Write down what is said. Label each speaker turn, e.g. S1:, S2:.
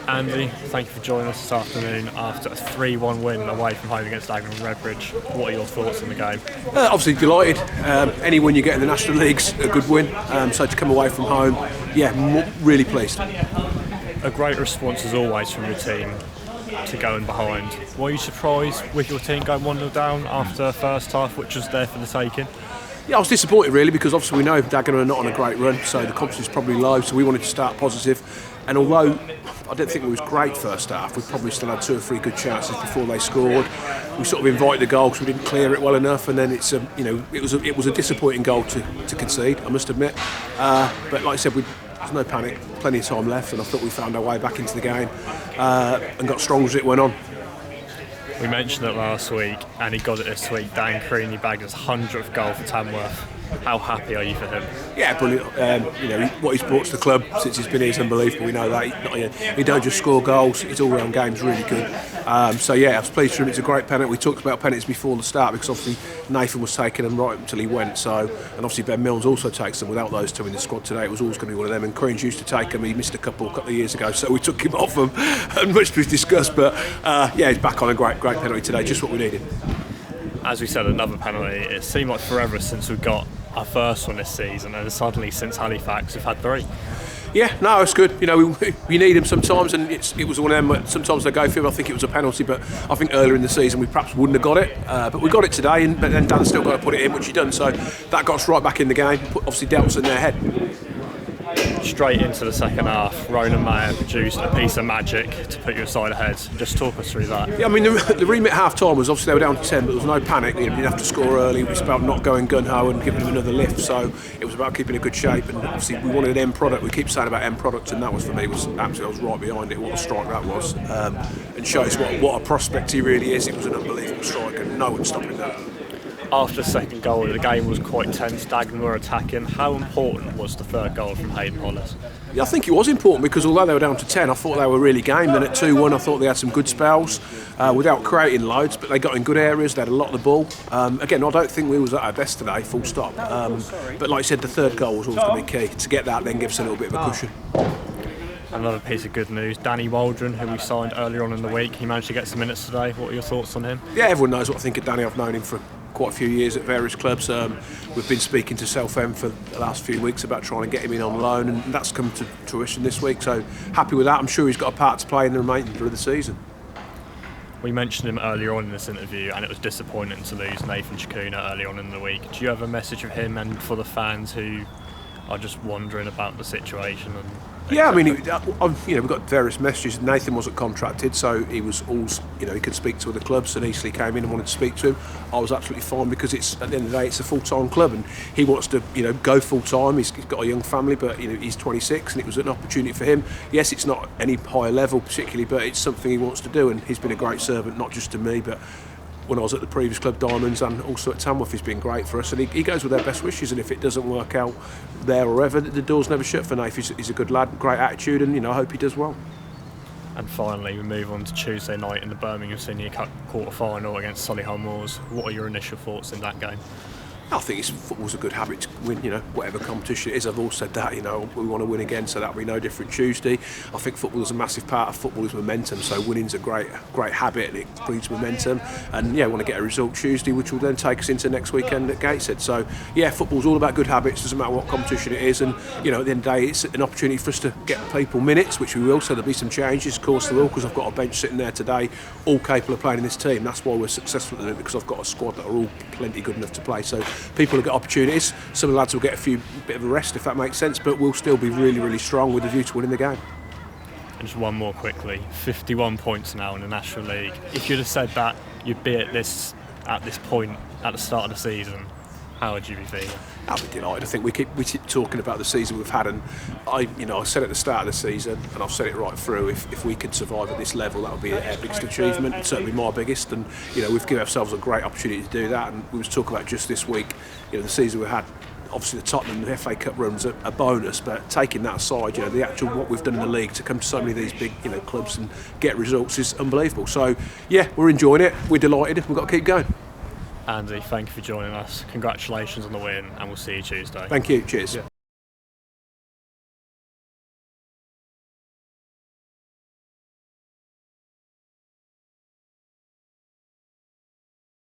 S1: Andy, thank you for joining us this afternoon after a 3-1 win away from home against Dagenham Redbridge. What are your thoughts on the game?
S2: Obviously delighted. Any win you get in the National League's a good win. So to come away from home, really pleased.
S1: A great response as always from your team to going behind. Were you surprised with your team going 1-0 down after the first half, which was there for the taking?
S2: Yeah, I was disappointed really, because obviously we know Dagenham are not on a great run, so the confidence is probably low, so we wanted to start positive. And although I don't think it was great first half, we probably still had 2 or 3 good chances before they scored. We sort of invited the goal because we didn't clear it well enough, and then it was a disappointing goal to concede, I must admit. But like I said, there's no panic, plenty of time left, and I thought we found our way back into the game and got strong as it went on.
S1: We mentioned it last week, and he got it this week. Dan Creaney bagged his 100th goal for Tamworth. How happy are you for him?
S2: Yeah, brilliant. What he's brought to the club since he's been here is unbelievable. We know that. He don't just score goals, his all-round game's really good. I was pleased for him. It's a great penalty. We talked about penalties before the start, because obviously Nathan was taking them right until he went. And obviously Ben Milnes also takes them. Without those two in the squad today, it was always going to be one of them. And Crean's used to take them. He missed a couple of years ago, so we took him off them, and much was discussed. But he's back on a great penalty today, just what we needed.
S1: As we said, another penalty. It seemed like forever since we got our first one this season, and suddenly since Halifax we've had 3. Yeah,
S2: no, it's good. We need them sometimes, and it was one of them. Sometimes they go for him. I think it was a penalty, but I think earlier in the season we perhaps wouldn't have got it. But we got it today, but then Dan's still got to put it in, which he done. So that got us right back in the game. Obviously dealt us in their head.
S1: Straight into the second half, Ronan Mayer produced a piece of magic to put you aside ahead. Just talk us through that.
S2: Yeah, I mean, the remit half time was obviously they were down to 10, but there was no panic. You didn't have to score early. It was about not going gun-ho and giving them another lift. So it was about keeping a good shape, and obviously we wanted an end product. We keep saying about end product, and that was, for me, was absolutely, I was right behind it. What a strike that was, and shows what a prospect he really is. It was an unbelievable strike, and no one's stopping that.
S1: After the second goal, the game was quite tense. Dagenham were attacking. How important was the third goal from Hayden Hollis?
S2: Yeah, I think it was important, because although they were down to 10, I thought they were really game. Then at 2-1, I thought they had some good spells without creating loads, but they got in good areas. They had a lot of the ball. Again, I don't think we was at our best today, full stop. But like I said, the third goal was always going to be key. To get that then gives us a little bit of a cushion.
S1: Another piece of good news, Danny Waldron, who we signed earlier on in the week, he managed to get some minutes today. What are your thoughts on him?
S2: Yeah, everyone knows what I think of Danny. I've known him for quite a few years at various clubs. We've been speaking to Southend for the last few weeks about trying to get him in on loan, and that's come to fruition this week, so happy with that. I'm sure he's got a part to play in the remainder of the season.
S1: We mentioned him earlier on in this interview, and it was disappointing to lose Nathan Chakuna early on in the week. Do you have a message for him and for the fans who are just wondering about the situation?
S2: Yeah, I mean, we've got various messages. Nathan wasn't contracted, so he was always, he could speak to other clubs, and Eastleigh came in and wanted to speak to him. I was absolutely fine, because it's, at the end of the day, it's a full-time club, and he wants to, go full-time. He's got a young family, but he's 26, and it was an opportunity for him. Yes, it's not any higher level particularly, but it's something he wants to do, and he's been a great servant, not just to me, but when I was at the previous club, Diamonds, and also at Tamworth, he's been great for us, and he goes with their best wishes, and if it doesn't work out there or ever, the door's never shut for Nath. He's a good lad, great attitude, and I hope he does well.
S1: And finally, we move on to Tuesday night in the Birmingham Senior Cup quarter-final against Solihull Moors. What are your initial thoughts in that game?
S2: I think football's a good habit to win, whatever competition it is. I've always said that, we want to win again, so that'll be no different Tuesday. I think football is a massive part of football is momentum, so winning's a great habit, and it breeds momentum. And want to get a result Tuesday, which will then take us into next weekend at Gateshead. So football's all about good habits, doesn't matter what competition it is. And at the end of the day, it's an opportunity for us to get people minutes, which we will. So there'll be some changes, of course there will, because I've got a bench sitting there today, all capable of playing in this team. That's why we're successful at it, because I've got a squad that are all plenty good enough to play. So people will get opportunities. Some of the lads will get a bit of a rest, if that makes sense, but we'll still be really, really strong with a view to winning the game.
S1: And just one more quickly, 51 points now in the National League. If you'd have said that you'd be at this point at the start of the season, how would you be feeling?
S2: I'd be delighted. I think we keep talking about the season we've had, and I said at the start of the season, and I've said it right through, if we could survive at this level, that would be our biggest achievement, certainly my biggest, and we've given ourselves a great opportunity to do that. And we was talking about just this week, the season we had, obviously the Tottenham the FA Cup run's a bonus, but taking that aside, the actual what we've done in the league to come to so many of these big clubs and get results is unbelievable. So we're enjoying it, we're delighted, we've got to keep going.
S1: Andy, thank you for joining us. Congratulations on the win, and we'll see you Tuesday.
S2: Thank you, cheers. Yeah.